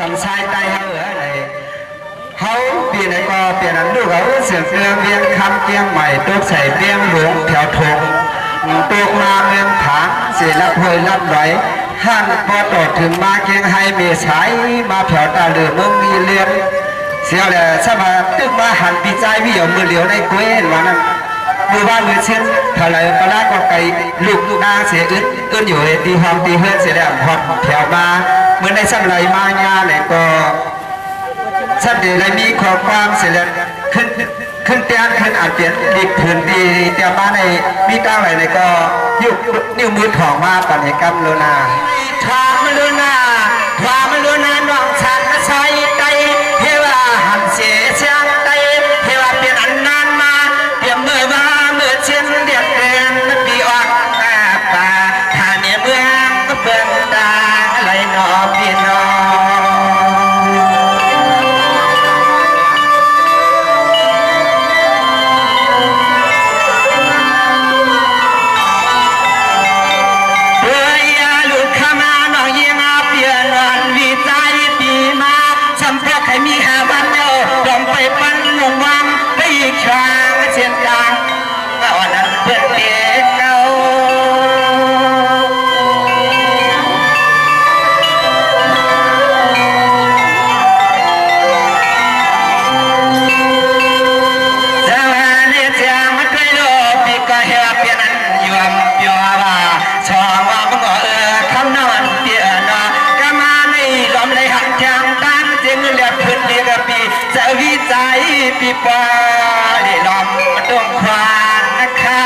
sầm sai tay hâu ở này hâu tiền này co tiền ăn đủ gấu sườn tương viên khăm kiêng mày tốt sảy kiêng luống theo thùng tuộc ma miếng tháng sẽ lắp hơi lắp đấy han có tổถึงมาเคียงให้เมษายมาแถวตาเหลือเมืองมีเลียนเสียแหละสมาตึกมาหันปีใจวิวมือเหลียวในกล้วยวันนั้นมือบ้านมือเช่นเท่าไรปลาก็ไก่ลูกนางเสียอึดอยู่ตีหอมตีเฮือนเสียแล้วหอดแถวมาเมื่อในสังไรมาญาเนี่ยก็สัตว์เดรัจมีข้อความเสียแล้วขึ้นเตียนขึ้นอาจเปลี่ยนดีขึ้นดีเตียมาในมีตั้งไหนในก็ยุบนิ้วมือของมาปัญหากรรมโลนาทวามโลนาทวามโลนาน้องฉันใช้ไตเทวาหันเสียเชียงไตเทวาเปลี่ยนอันนานมาเปลี่ยนมือมามือเช่นเดียดเดินปีออกป่าทานเนี่ยเมืองก็เบิ่งตาไหลนอพี่น้องปีปาได้ลอมดงควานเขา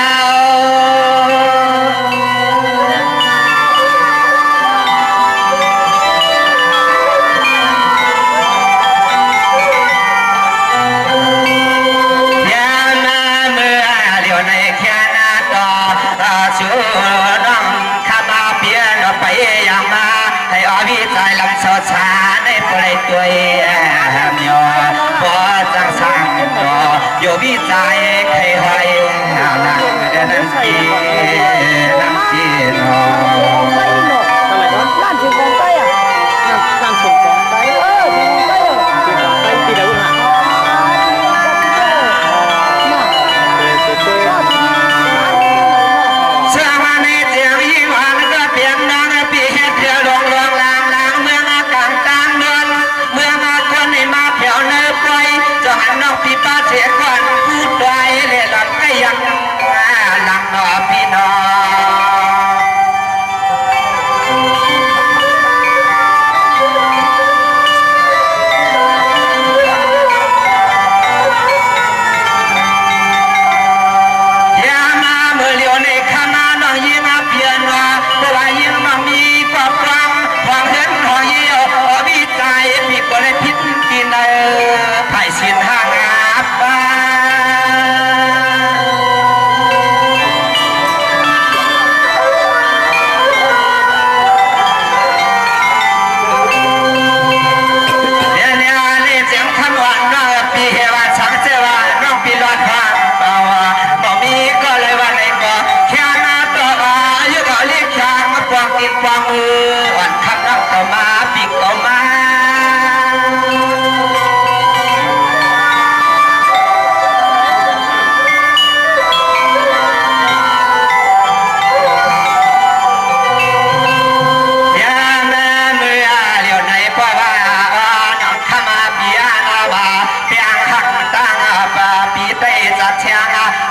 ยามาเมื่อเดี๋ยวในแค่นาต่อชูน้องข้ามาเพียนไปยังมาให้อวิใจลำสดสาในปลายตัวเมียพอจังสังอยู่วิจัยใครหอยหลังเดินจีน้ำจีนอร้านชิงของไก่อ่ะร้านส่งของไก่ชิงของไก่ชิงของไก่ที่ไหนวะเชื่อว่าในเจียงยิ่งหวานก็เปลี่ยนน้องปีเฮ็ดเดียวลงลางลางเมืองกลางตางเดินเมืองคนในมาแถวเนื้อปล่อยจะหันน้องปีป้าเสียก่อนพูดได้เลยหลับก็ยังหลังนอพี่น้อง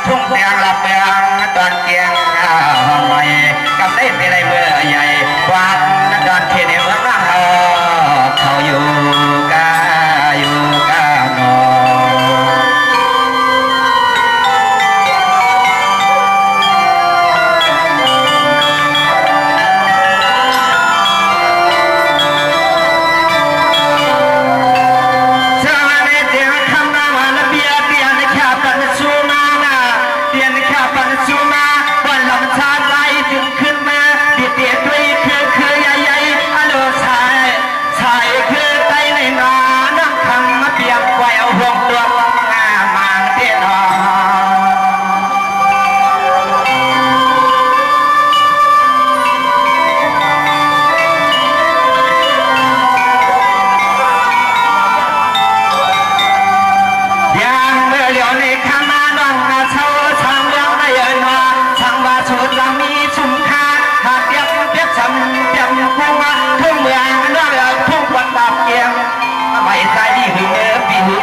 ทุ่งแดงรับเมืองตอนเกียงหอยกำได้ไปไรเมื่อใหญ่วัด าบเกียงไม่ใจดีหือปีหือ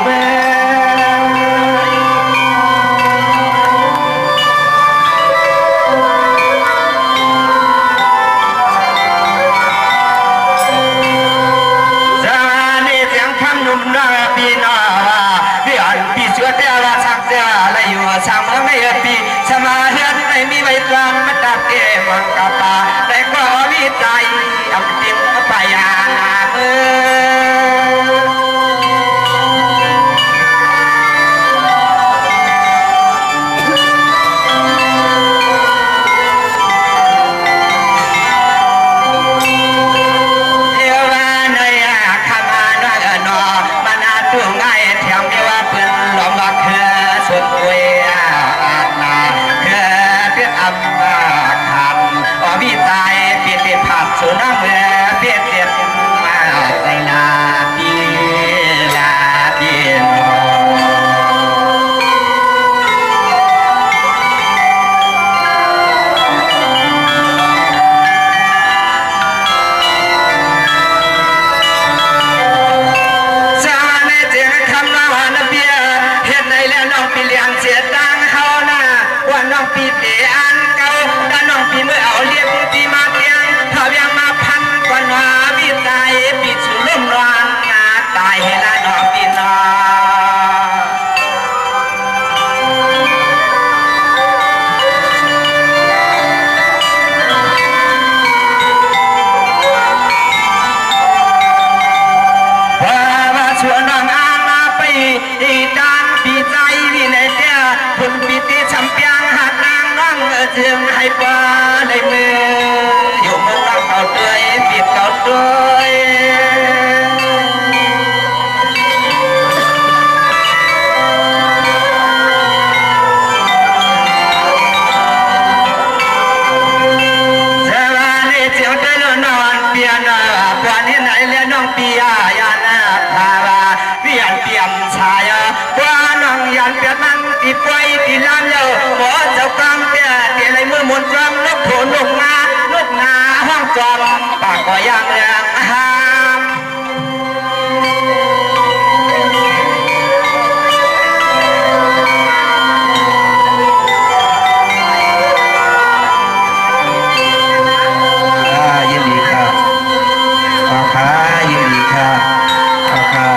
สามในปีสมาเฮือนในมีใบตรังมาตัดเกมังกะปาแต่ก็วิจัยเอาติมไปยานาเมื่สุนัขเมื่อเพียรเพียรมาใจลาปีลาปีนสาในเจียงคำน้องน้ำเบียเห็นในแล้วน้องปีเลี้ยงเสียตังเขาหน้าว่าน้องปีเตียนเก่าแต่น้องปีเมื่อเอาเลี้ยงที่มาเตียงเขายังมาพันกว่านาวิจัยปิดสุลุ่มรางนาตายให้ละน้องปีนาว่าชวนน้องอามาไปดังปีใจวินัยเดียคุณปีติชำเปียงหักนางน้องเจียงให้ปลาในมืออยู่เมืองน้องเก่าด้วยปีเก่าด้วยปียายานาคาวาวิญญาณเปี่ยมชายว่าน้องยันเปียนั่งตีไฟตีลานเย้าหมอเจ้ากำเตี้ยเตี้ยในมือมนต์จำนกโผนกนาห้องจอมปากก็ยังเรื่องห้ามยินดีครับขอค้ายินดีครับขอค้า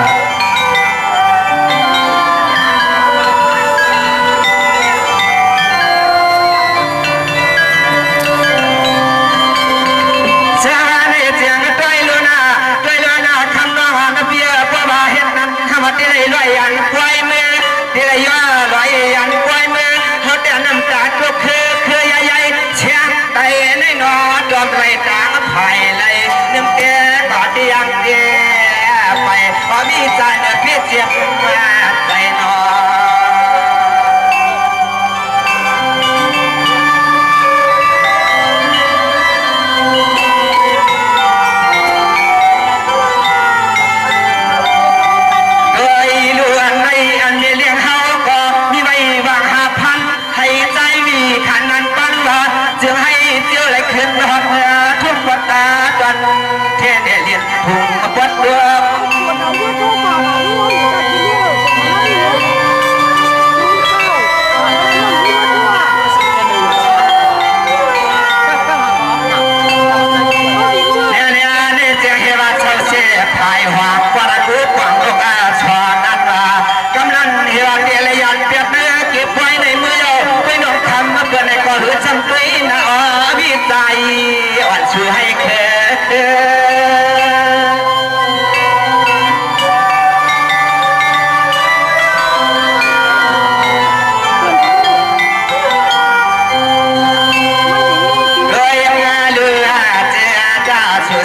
สาในเจียงด้วยลุนาคำน้องหันเบียพวกมาเห็นนั้นทำที่ไรลอยยันควายมือที่ไรย่อลอยยันควายมือเขาแต่น้ำตาก็คือใหญ่เชียงไต่ในนอจอมไรต่างไผ่เลยน้ำเตี้ยบาดยังเตี้ยไปพอมีใจเนี่ยพี่เจียบมาใจนอเคยล้วนในอันเลี้ยงเขาก็มีใบวาง5,000ให้ใจมีขันนั้นปั้นว่าจึงให้เจียวไหลขึ้นหอดเนื้อทุกวัดตาจนเทียนเลียนพุงมาวัดเดือดภายหัวกว่ากูกว่างโลกาชอนนั้นว่ากำลังเหี่ยวเดียรยันเปียกเนื้อเก็บไว้ในมือโยไปน้องคำมาเกิดในก่อหือจำตีนะวิจัยอ่อนช่วยให้เค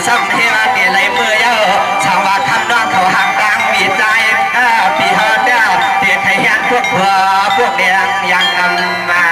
ซ้ำให้มาเปลี่ยนไหลมือเย้าชาวว่าคำน้องเขาหักดังวิจัยปีฮอดเด้าเปลี่ยนไข่ยันพวกเดียงยังนำมา